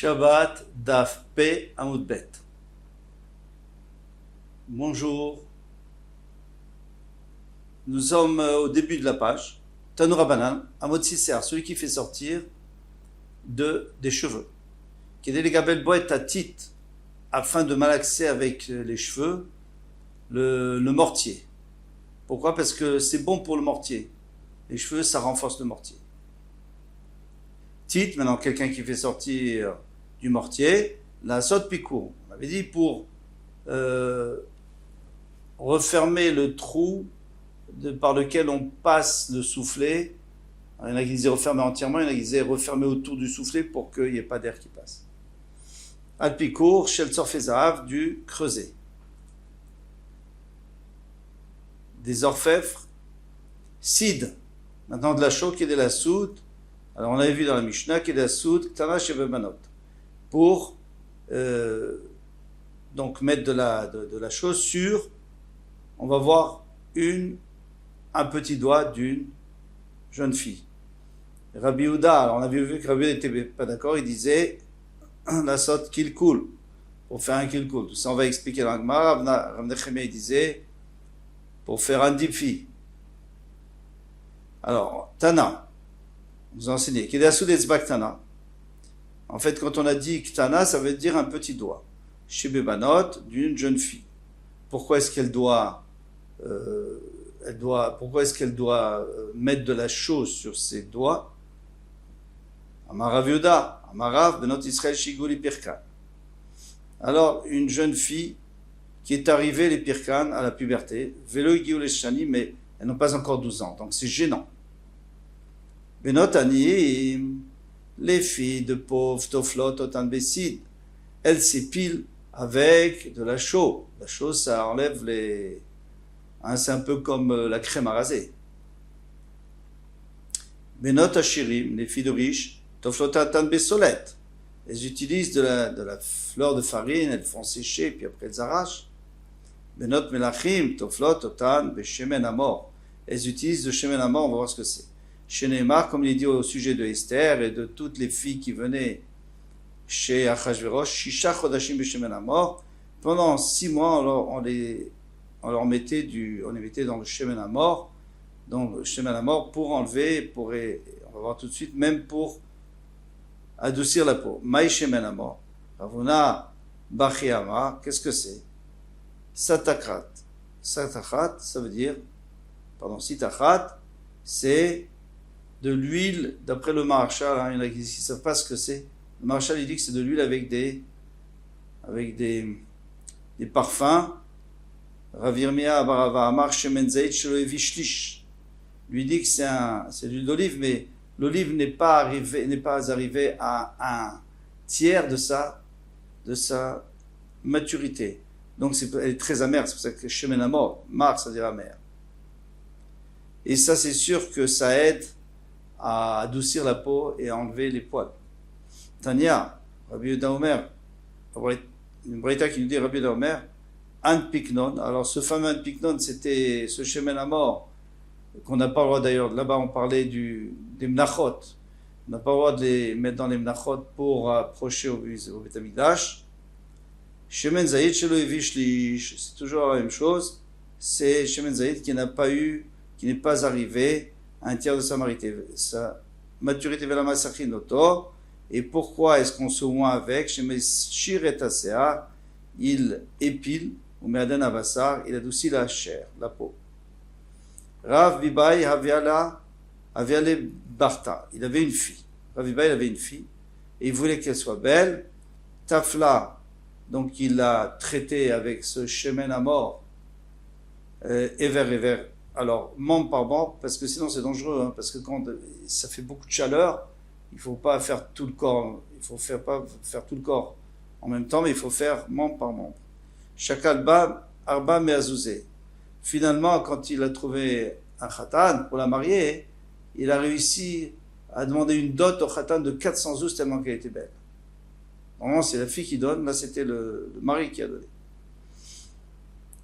Shabbat Daf P Amoud Bet. Bonjour. Nous sommes au début de la page. Tanoura Banan, Amod Sisser, celui qui fait sortir des cheveux. Qui est les gabel boet à titre afin de malaxer avec les cheveux le mortier. Pourquoi? Parce que c'est bon pour le mortier. Les cheveux, ça renforce le mortier. Tit, maintenant, quelqu'un qui fait sortir du mortier, la saute picour. On avait dit pour refermer le trou par lequel on passe le soufflet. Alors, il y en a qui disaient refermer entièrement, il y en a qui disaient refermer autour du soufflet pour qu'il n'y ait pas d'air qui passe. Al picour, shel tzorfezav, du creuset. Des orfèvres, sid, maintenant de la chaux qui est de la soude. Alors on avait vu dans la Mishnah qui est de la soude, ktana shebebanot, pour donc mettre de la chose sur, on va voir un petit doigt d'une jeune fille. Rabbi Yehuda, alors on avait vu que Rabbi Yehuda n'était pas d'accord, il disait la saute kilkul, pour faire un kilkul. Tout ça on va expliquer dans la Gemara. Rav Nechemia il disait pour faire un dipfi. Alors, Tana, vous enseignez, Tana. En fait, quand on a dit Ktana, ça veut dire un petit doigt. Shebebanot, d'une jeune fille. Pourquoi est-ce qu'elle doit, mettre de la chose sur ses doigts? Amarav Yoda, Amarav Benot Israël Shiguli Pirkan. Alors, une jeune fille qui est arrivée, les Pirkan, à la puberté, Velo Igiou les Shani, mais elles n'ont pas encore 12 ans, donc c'est gênant. Benot Aniim, les filles de pauvres, Toflot, Otan Bessid, elles s'épilent avec de la chaux. La chaux, ça enlève les... c'est un peu comme la crème à raser. Benot Ashirim, les filles de riches, Toflot, Otan Besolet, elles utilisent de la fleur de farine, elles font sécher, puis après elles arrachent. Benot Melachim, Toflot, Otan, Beshemen Amor, elles utilisent le Shemen Amor, on va voir ce que c'est. Chez Neymar, comme il est dit au sujet de Esther et de toutes les filles qui venaient chez Achashverosh, Shisha Chodashim Beshemen Amor, pendant 6 mois, on les mettait dans le Shemen Amor, pour enlever, on va voir tout de suite, même pour adoucir la peau. Maï Shemen Amor, Ravuna Bachiyama, qu'est-ce que c'est? Satakrat. Satakrat, ça veut dire, Sitachat, c'est de l'huile, d'après le Maharshal, il y en a qui ne savent pas ce que c'est. Le Maharshal, il dit que c'est de l'huile avec des parfums. Ravirmia Barava Amar Shemen Zayit Sheloevi Shlish. Lui dit que c'est l'huile d'olive, mais l'olive n'est pas arrivée à un tiers de sa maturité. Donc elle est très amère, c'est pour ça que Shemen Amor, Mar, ça veut dire amère. Et ça, c'est sûr que ça aide à adoucir la peau et à enlever les poils. Tania, Rabbi Yehuda Omer, une braïta qui nous dit Rabbi Yehuda Omer, An Piknon. Alors ce fameux An Piknon, c'était ce Shemen Amor qu'on n'a pas le droit d'ailleurs. Là-bas, on parlait des Mnachot. On n'a pas le droit de les mettre dans les Mnachot pour approcher au Beit Hamikdash. Shemen Zayit Shelo Evishlish, c'est toujours la même chose. C'est Shemen Zayit qui n'est pas arrivé à un tiers de sa maturité vers la Masachinoto. Et pourquoi est-ce qu'on se oint avec? Shemen Shiret Asea, il épile, ou Me'aden Avassar, il adoucit la chair, la peau. Rav Bibai Aviale Barta, il avait une fille. Rav Bibai, il avait une fille, et il voulait qu'elle soit belle. Tafla, donc il l'a traité avec ce Shemen Amor, Ever, alors membre par membre, parce que sinon c'est dangereux, parce que quand ça fait beaucoup de chaleur, il ne faut pas faire tout le corps, pas faire tout le corps en même temps, mais il faut faire membre par membre. Shakalba Arba Meazouzé. Finalement, quand il a trouvé un khatan pour la marier, il a réussi à demander une dot au khatan de 400 zouz tellement qu'elle était belle. Normalement, c'est la fille qui donne, là c'était le mari qui a donné.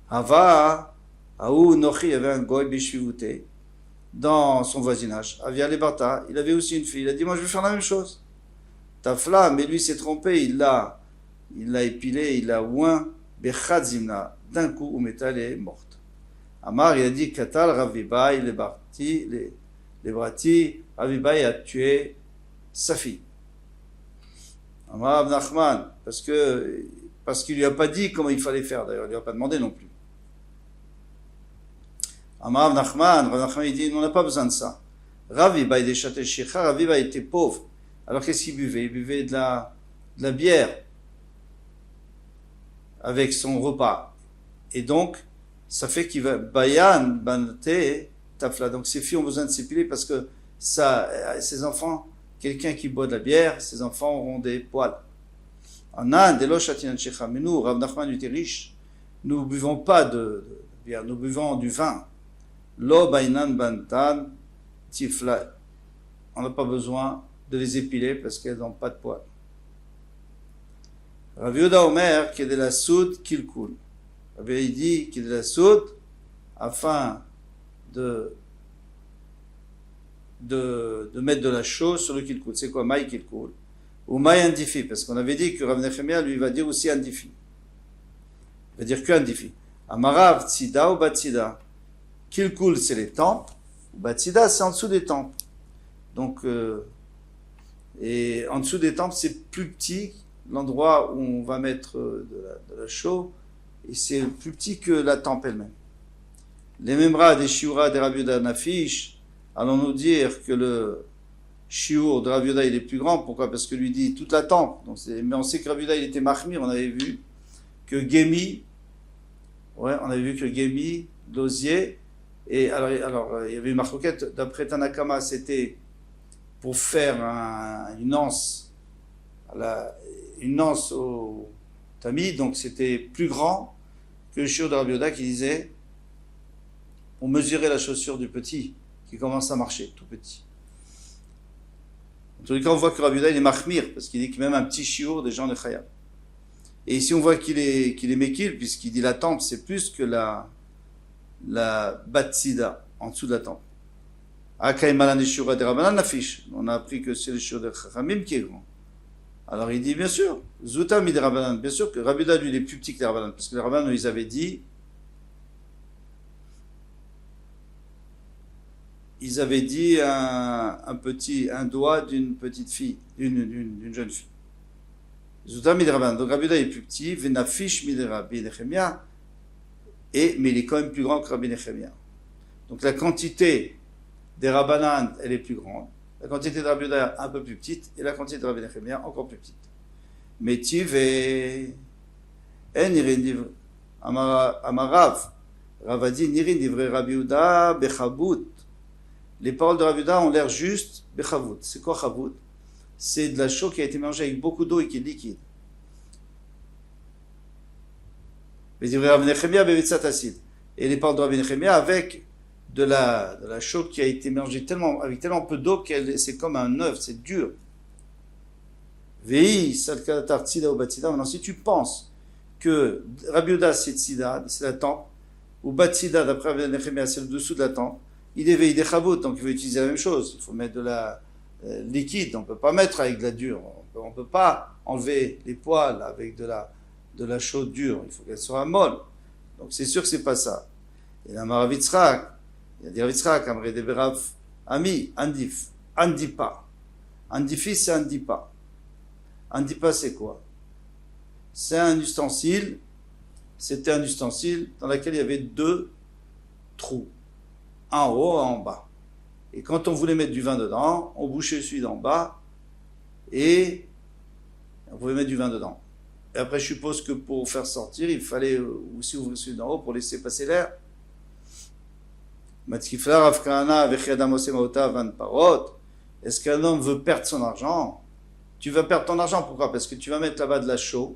Hava, Aou Nochi, il y avait un goy bishvivouté dans son voisinage. Avia Lebata, il avait aussi une fille. Il a dit, moi je vais faire la même chose. Tafla, mais lui s'est trompé, il l'a épilé, il l'a oint, Bechad Zimna, d'un coup, Umeta, elle est morte. Amar, il a dit, Katal, Ravibai, les Brati, Ravibai a tué sa fille. Amar Rav Nachman, parce qu'il lui a pas dit comment il fallait faire, d'ailleurs, il lui a pas demandé non plus. Amar Rav Nachman, il dit, on n'a pas besoin de ça. Ravibai, des Chatel Shecha, Ravibai était pauvre. Alors qu'est-ce qu'il buvait? Il buvait de la bière avec son repas. Et donc, ça fait qu'il va bayan bante tafla. Donc ces filles ont besoin de s'épiler parce que ces enfants, quelqu'un qui boit de la bière, ces enfants auront des poils. En Inde, mais nous, Rav Nachman était riche, nous ne buvons pas de bière, nous buvons du vin. Lo bainan bantan tifla. On n'a pas besoin de les épiler parce qu'elles n'ont pas de poils. Rav Yehuda Omer, qui est de la soude, qu'il coule. Rav Yehuda dit qu'il est de la soude afin de mettre de la chaux sur le qu'il coule. C'est quoi maï qu'il coule? Ou maï indifi, parce qu'on avait dit que Rav Nechemia lui va dire aussi indifi. Il va dire que indifi. Amarav tzida ou batzida. Qu'il coule, c'est les tempes. Ou batzida, c'est en dessous des tempes. Donc, et en dessous des tempes, c'est plus petit, l'endroit où on va mettre de la chaux, et c'est plus petit que la tempe elle-même. Les memra des shiura des Rav Yehuda Nafish, allons-nous dire que le shiur de Rav Yehuda il est plus grand? Pourquoi? Parce que lui dit toute la tempe. Donc mais on sait que Rav Yehuda il était mahmir, on avait vu que Gémi, l'osier, et alors il y avait une marcoquette, d'après Tanakama, c'était pour faire une anse au tamis, donc c'était plus grand que le shiur de Rav Yehuda qui disait on mesurait la chaussure du petit qui commence à marcher, tout petit. En tous les cas, on voit que Rav Yehuda il est mahmir, parce qu'il dit que même un petit shiur, des gens de Chayab. Et ici, on voit qu'il est mekil, puisqu'il dit la tempe, c'est plus que la batsida, en dessous de la tempe. On a appris que c'est le shiur de Chachamim qui est grand. Alors il dit, bien sûr, Zuta mid Rabbanan, bien sûr que Rav Yehuda, lui, il est plus petit que les Rabbanan, parce que les Rabbanan, ils avaient dit, un doigt d'une petite fille, d'une jeune fille. Zuta mid Rabbanan, donc Rav Yehuda est plus petit, Venafish mid Rabbi Nechemia, mais il est quand même plus grand que Rabbi Nechemia. Donc la quantité des Rabbanan, elle est plus grande. La quantité de Rav Yehuda un peu plus petite, et la quantité de Rabbi Nechemia encore plus petite. Mais Tive, Amarav, Ravadi, Nirin, Divrei Rabbi Yehuda, Bechabut. Les paroles de Rav Yehuda ont l'air juste, Bechavut. C'est quoi Chavut? C'est de la chaux qui a été mélangée avec beaucoup d'eau et qui est liquide. Et les paroles de Rabbi Nechemia avec de la chaux qui a été mélangée avec tellement peu d'eau qu'elle c'est comme un œuf, c'est dur. Maintenant, si tu penses que Rabbi Yehuda c'est tzida, c'est la tempe, ou batsida d'après Rabbi Nechemia c'est le dessous de la tempe, il est veillé des chavot, donc il veut utiliser la même chose. Il faut mettre de la liquide, on ne peut pas mettre avec de la dure, on ne peut pas enlever les poils avec de la chaux dure, il faut qu'elle soit molle. Donc c'est sûr que c'est pas ça. Et la Maravitzrak, il y a des Ravitzrak, Amré de Berav, Ami, Andif, Andipa. Andifi, c'est Andipa. Andipa, c'est quoi? C'était un ustensile dans lequel il y avait 2 trous. Un en haut, un en bas. Et quand on voulait mettre du vin dedans, on bouchait celui d'en bas et on pouvait mettre du vin dedans. Et après, je suppose que pour faire sortir, il fallait aussi ouvrir celui d'en haut pour laisser passer l'air. Est-ce qu'un homme veut perdre son argent? Tu vas perdre ton argent, pourquoi? Parce que tu vas mettre là-bas de la chaux,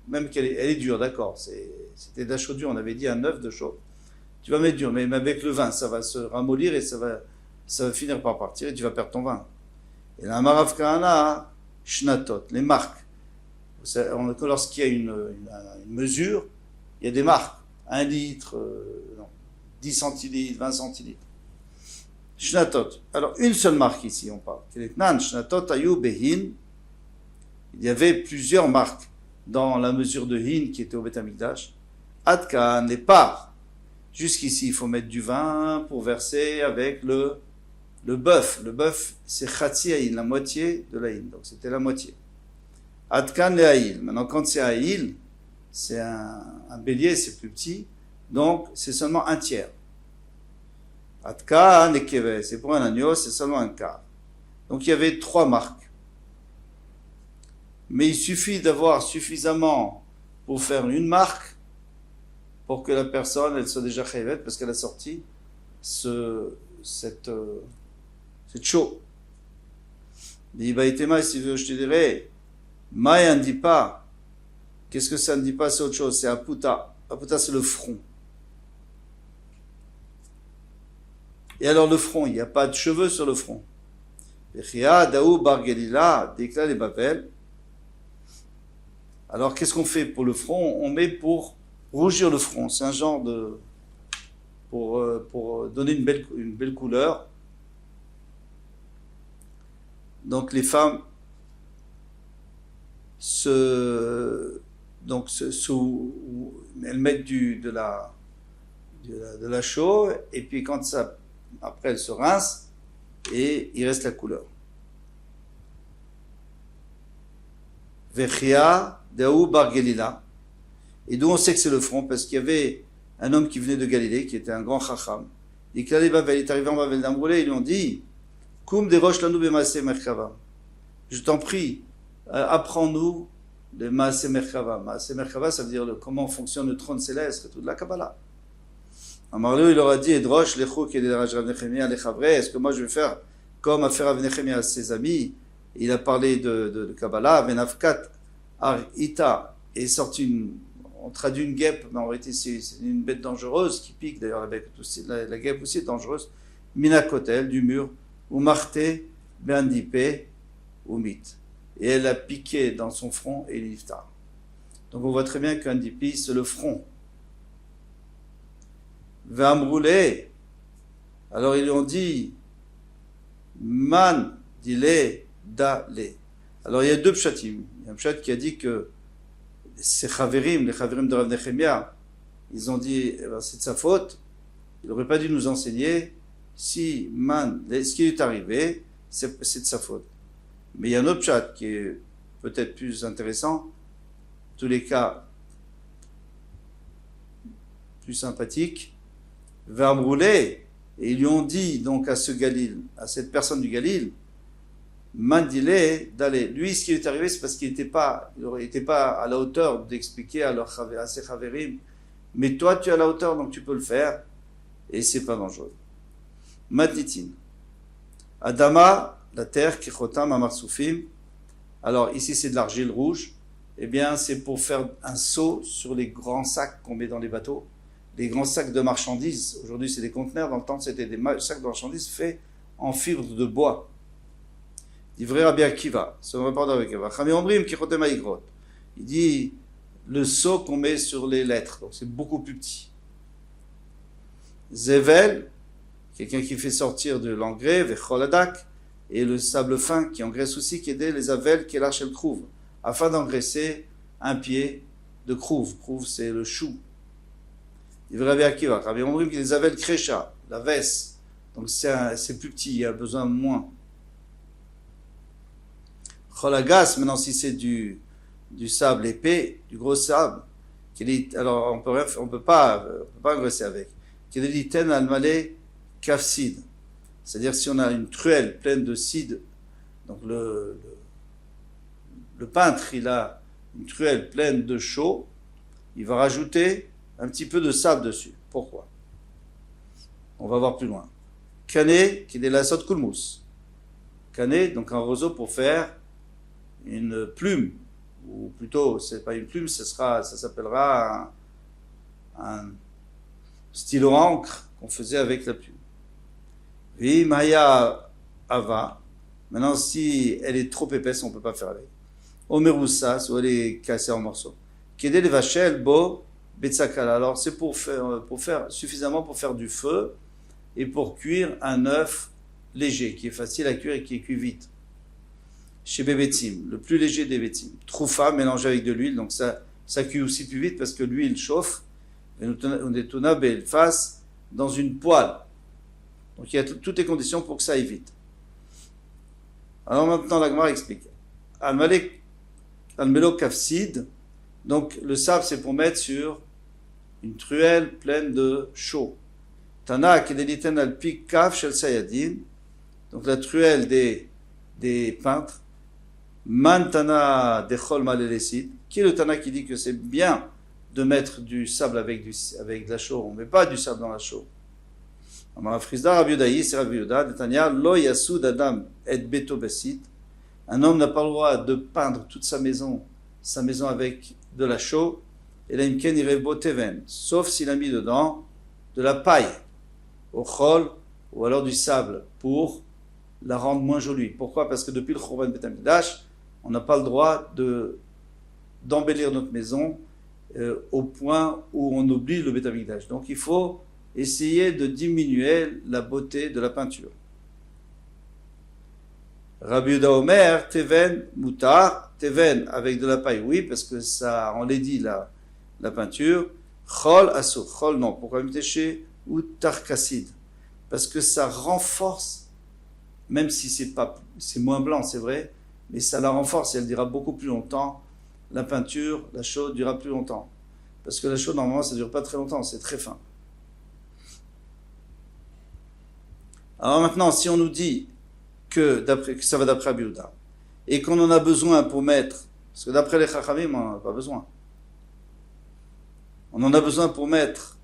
même qu'elle est dure, d'accord, c'était de la chaux dure, on avait dit un œuf de chaux. Tu vas mettre dur, mais avec le vin, ça va se ramollir et ça va finir par partir et tu vas perdre ton vin. Et la Marav Kahana, Shnatot, les marques. Lorsqu'il y a une mesure, il y a des marques. 1 litre, 10 centilitres, 20 centilitres. Shnatot. Alors, une seule marque ici, on parle. Shnatot ayu behin Il y avait plusieurs marques dans la mesure de hin qui était au Beth Amikdash. Adkan, les parts. Jusqu'ici, il faut mettre du vin pour verser avec le bœuf. Le bœuf, c'est Khatsi Haïl, la moitié de la hin. Donc c'était la moitié. Adkan le Haïl. Maintenant, quand c'est Haïl, c'est un bélier, c'est plus petit. Donc, c'est seulement un tiers. Adkan et Keve, c'est pour un agneau, c'est seulement un quart. Donc, il y avait 3 marques. Mais il suffit d'avoir suffisamment pour faire une marque pour que la personne, elle soit déjà chayvet parce qu'elle a sorti cette show. Il va être mal si je te dirais, Maï ne dit pas. Qu'est-ce que ça ne dit pas? C'est autre chose, c'est Aputa. Aputa, c'est le front. Et alors le front, il n'y a pas de cheveux sur le front. Vechia, Daou, Bar Galila, déclare les Babel. Alors qu'est-ce qu'on fait pour le front? On met pour rougir le front. C'est un genre de... pour donner une belle couleur. Donc les femmes elles mettent de la chaux, et puis quand ça, après elles se rincent, et il reste la couleur. Vechia, Daou Bar Galila. Et d'où on sait que c'est le front? Parce qu'il y avait un homme qui venait de Galilée, qui était un grand chacham. Il est arrivé en Babel d'Amroulé, ils lui ont dit, Koum de Rosh Lanou Bemaase Merkava. Je t'en prie, apprends-nous le Maase Merkava. Maase Merkava, ça veut dire comment fonctionne le trône céleste et tout de la Kabbalah. Amarlou, il leur a dit, Edrosh, Lechouk et Rav Nechemia, Lechavre, est-ce que moi je vais faire comme a fait Rav Nechemia à ses amis? Il a parlé de Kabbalah, Venavkat, Ar Ita, est sorti on traduit une guêpe, mais en réalité c'est une bête dangereuse qui pique, d'ailleurs la guêpe aussi est dangereuse, Minakotel, du mur, ou Marté, Beandipé, ou Mit. Et elle a piqué dans son front et l'iftar. Donc on voit très bien qu'un dipi, c'est le front. Vamroulé. Alors ils lui ont dit, Man, dile, dale. Alors il y a 2 pshatim. Il y a un pshat qui a dit que ces chaverim, les chaverim de Rav Nechemia, ils ont dit, eh ben, c'est de sa faute, il n'aurait pas dû nous enseigner, si ce qui est arrivé, c'est de sa faute. Mais il y a un autre chat qui est peut-être plus intéressant, en tous les cas, plus sympathique, Verbrûlé, et ils lui ont dit donc à ce Galil, à cette personne du Galil, Mandilé d'aller. Lui, ce qui lui est arrivé, c'est parce qu'il n'était pas à la hauteur d'expliquer à ses chaverim. Mais toi, tu es à la hauteur, donc tu peux le faire, et c'est pas dangereux. Matnitin. Adama, la terre, Kichotam, Amarsoufim. Alors, ici, c'est de l'argile rouge. Eh bien, c'est pour faire un seau sur les grands sacs qu'on met dans les bateaux. Les grands sacs de marchandises. Aujourd'hui, c'est des conteneurs. Dans le temps, c'était des sacs de marchandises faits en fibre de bois. Divrei Rabbi Akiva, c'est un rapport avec Akiva. Chami Omrim Kichotem Haigrot. Il dit le seau qu'on met sur les lettres, donc c'est beaucoup plus petit. Zevel, quelqu'un qui fait sortir de l'engrais, Vecholadak, et le sable fin qui engraisse aussi, qui aide les avel qui l'arche elle trouve, afin d'engraisser un pied de crouve. Crouve, c'est le chou. Divrei Rabbi Akiva. Rabbi Omrim qui les avel Kresha, la veste, donc c'est plus petit, il y a besoin moins. Cholagas, maintenant si c'est du sable épais, du gros sable, alors on peut pas engraisser avec. Kediliten almalé kafsid, c'est-à-dire si on a une truelle pleine de cidre, donc le peintre il a une truelle pleine de chaux, il va rajouter un petit peu de sable dessus. Pourquoi? On va voir plus loin. Kané, qui est la sot kulmus. Kané, donc un roseau pour faire une plume, ou plutôt, c'est pas une plume, ça s'appellera un stylo encre qu'on faisait avec la plume. Oui, Maya Ava. Maintenant, si elle est trop épaisse, on peut pas faire avec. Omeroussa, soit elle est cassée en morceaux. Kedé les vachel, bo, betsakala. Alors, c'est pour faire suffisamment pour faire du feu et pour cuire un œuf léger, qui est facile à cuire et qui est cuit vite. chez Bebetzim, le plus léger des Betzim. Troufa mélangé avec de l'huile, donc ça cuit aussi plus vite parce que l'huile chauffe. Et on est face dans une poêle. Donc il y a toutes les conditions pour que ça aille vite. Alors maintenant la Gemara explique. Al-Melo Kafsid, donc le sable c'est pour mettre sur une truelle pleine de chaux. Tana Kedeliten al-Pi Kaf Shel Sayadin, donc la truelle des peintres. Man Tana Dechol Malelesid, qui est le Tana qui dit que c'est bien de mettre du sable avec de la chaux, on ne met pas du sable dans la chaux. Un homme n'a pas le droit de peindre toute sa maison avec de la chaux, et là, sauf s'il a mis dedans de la paille, au chol, ou alors du sable, pour la rendre moins jolie. Pourquoi? Parce que depuis le Churban Beit HaMikdash, on n'a pas le droit d'embellir notre maison au point où on oublie le Beit HaMikdash. Donc il faut essayer de diminuer la beauté de la peinture. Rabbi Yehuda Omer, Teven Mutar, Teven avec de la paille, oui, parce que ça enlaidit la peinture. Chol Asur, Chol non, pourquoi Miteché ou Tarkassid? Parce que ça renforce, même si c'est moins blanc, c'est vrai, mais ça la renforce et elle durera beaucoup plus longtemps. La peinture, la chaux durera plus longtemps. Parce que la chaux, normalement, ça ne dure pas très longtemps, c'est très fin. Alors maintenant, si on nous dit que ça va d'après Rabbi Yehuda, et qu'on en a besoin pour mettre, parce que d'après les Chachamim, on n'en a pas besoin. On en a besoin pour mettre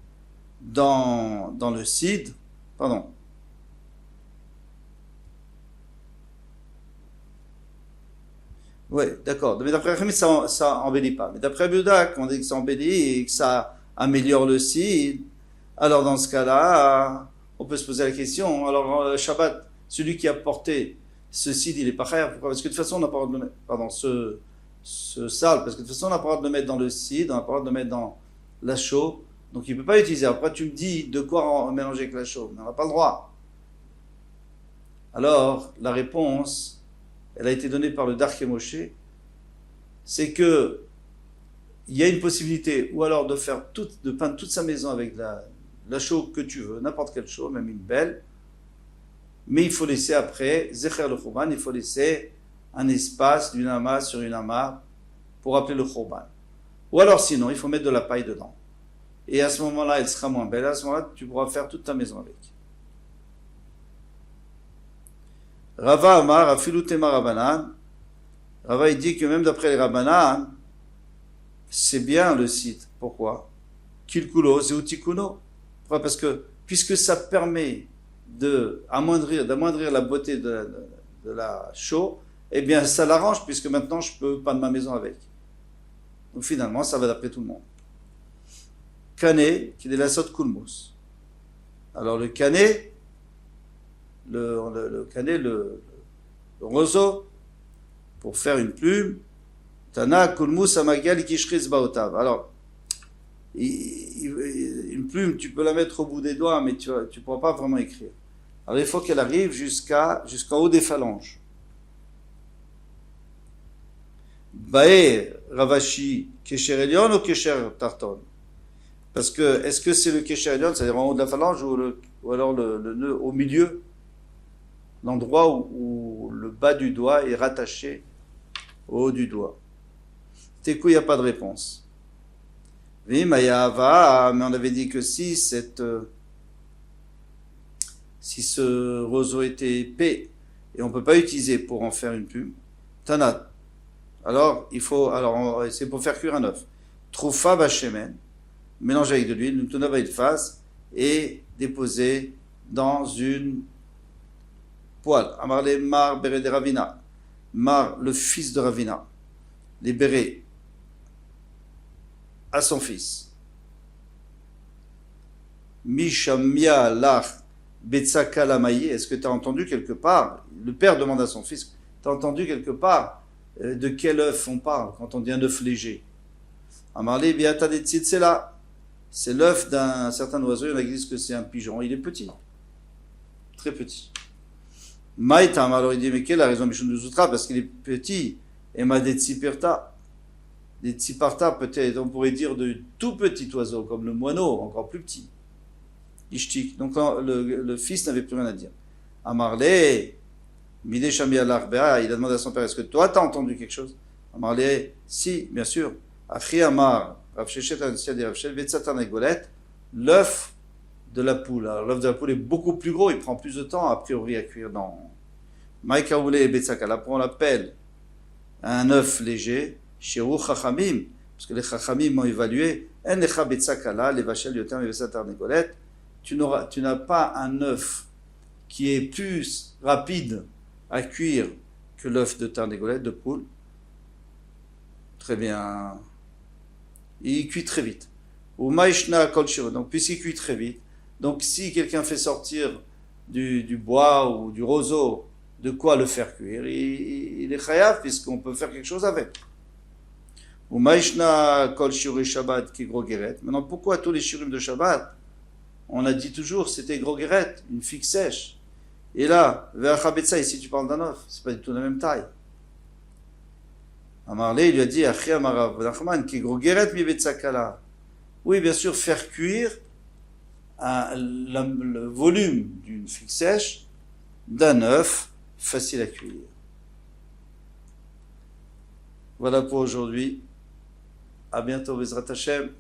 dans le cidre, pardon. Oui, d'accord. Mais d'après Chachamim, ça embellit pas. Mais d'après Rabbi Yehuda, quand on dit que ça embellit et que ça améliore le cidre, alors dans ce cas-là, on peut se poser la question. Alors Shabbat, celui qui a porté ce cidre, il est pas cher. Pourquoi? Parce que de toute façon, on n'a pas le droit de le mettre, pardon, ce sable, parce que de toute façon, on n'a pas le droit de le mettre dans le cidre, on n'a pas le droit de le mettre dans la chaux, donc il ne peut pas utiliser. Après, tu me dis de quoi mélanger avec la chaux, mais on n'a pas le droit. Alors, la réponse, elle a été donnée par le Darke Moshe, c'est que il y a une possibilité, ou alors de peindre toute sa maison avec la chaux que tu veux, n'importe quelle chaux, même une belle, mais il faut laisser après, Zecher le Churban, il faut laisser un espace d'une ama sur une ama pour appeler le Churban. Ou alors sinon, il faut mettre de la paille dedans. Et à ce moment-là, elle sera moins belle. À ce moment-là, tu pourras faire toute ta maison avec. Rava Amar, Afilu Tema Rabbanan. Rava, il dit que même d'après les Rabbanan, c'est bien le site. Pourquoi? Kilkulo, Zeutikuno. Pourquoi? Parce que, puisque ça permet d'amoindrir la beauté de la chaux, eh bien, ça l'arrange, puisque maintenant, je peux peindre ma maison avec. Donc, finalement, ça va d'après tout le monde. Canet, qui est la sorte kulmus. Alors, le canet, le roseau, pour faire une plume, Tana kulmus amagal kishriz baotav. Alors, une plume, tu peux la mettre au bout des doigts, mais tu ne pourras pas vraiment écrire. Alors il faut qu'elle arrive jusqu'en haut des phalanges. Bae Ravashi Kesher Elion ou Kesher Tarton? Parce que, est-ce que c'est le Kesher Elion, c'est-à-dire en haut de la phalange, ou alors le nœud au milieu, l'endroit où le bas du doigt est rattaché au haut du doigt? Tekou, il n'y a pas de réponse. Oui, Mayava, mais on avait dit que si ce roseau était épais et on ne peut pas utiliser pour en faire une plume, Tanat. Alors c'est pour faire cuire un œuf. Troufa bachemen, mélanger avec de l'huile, une tuna face et déposer dans une poêle. Amarle Mar Béré de Ravina, Mar le fils de Ravina, les bérés à son fils. Mishamia lach Betsaka Lamaye, est-ce que tu as entendu quelque part, le père demande à son fils, tu as entendu quelque part de quel œuf on parle quand on dit un œuf léger? Amarle Biata de Tzitsela, c'est l'œuf d'un certain oiseau, il y en a qui disent que c'est un pigeon, il est petit, très petit. Maïtam, alors il dit, mais quelle est la raison Mishum Zutra? Parce qu'il est petit. Et ma des tsiperta. Des tsiparta, peut-être, on pourrait dire de tout petit oiseau, comme le moineau, encore plus petit. Ishtik. Donc le fils n'avait plus rien à dire. Amarle, Midé Shami al-Arbea, il a demandé à son père, est-ce que toi t'as entendu quelque chose? Amarle, si, bien sûr. Achi Amar, Rav Shechet Ansia dit Rav Shechet, Vetsatan Egolet, l'œuf de la poule. Alors l'œuf de la poule est beaucoup plus gros, il prend plus de temps a priori à cuire dans Maïkaoule et Betsakala. On l'appelle un œuf léger, Shiru Chachamim, parce que les Chachamim m'ont évalué, En Lecha Betsakala, les Vachel Yotam et Vetsatan Egolet, tu n'as pas un œuf qui est plus rapide à cuire que l'œuf de tarnégolette, de poule. Très bien. Il cuit très vite. Ou maïshna kolshiro. Donc, puisqu'il cuit très vite, donc si quelqu'un fait sortir du bois ou du roseau, de quoi le faire cuire, il est chayav, puisqu'on peut faire quelque chose avec. Ou maïshna kolshiro Shabbat qui grogeret. Maintenant, pourquoi tous les shirim de Shabbat, on a dit toujours c'était grogeret, une figue sèche. Et là, Ve'achabetsa, ici tu parles d'un œuf, c'est pas du tout la même taille. Amarlé, il lui a dit, Achi Amarav, Nachman, qui grogeret mi betsakala. Oui, bien sûr, faire cuire le volume d'une figue sèche d'un œuf facile à cuire. Voilà pour aujourd'hui. À bientôt, Bezrat Hashem.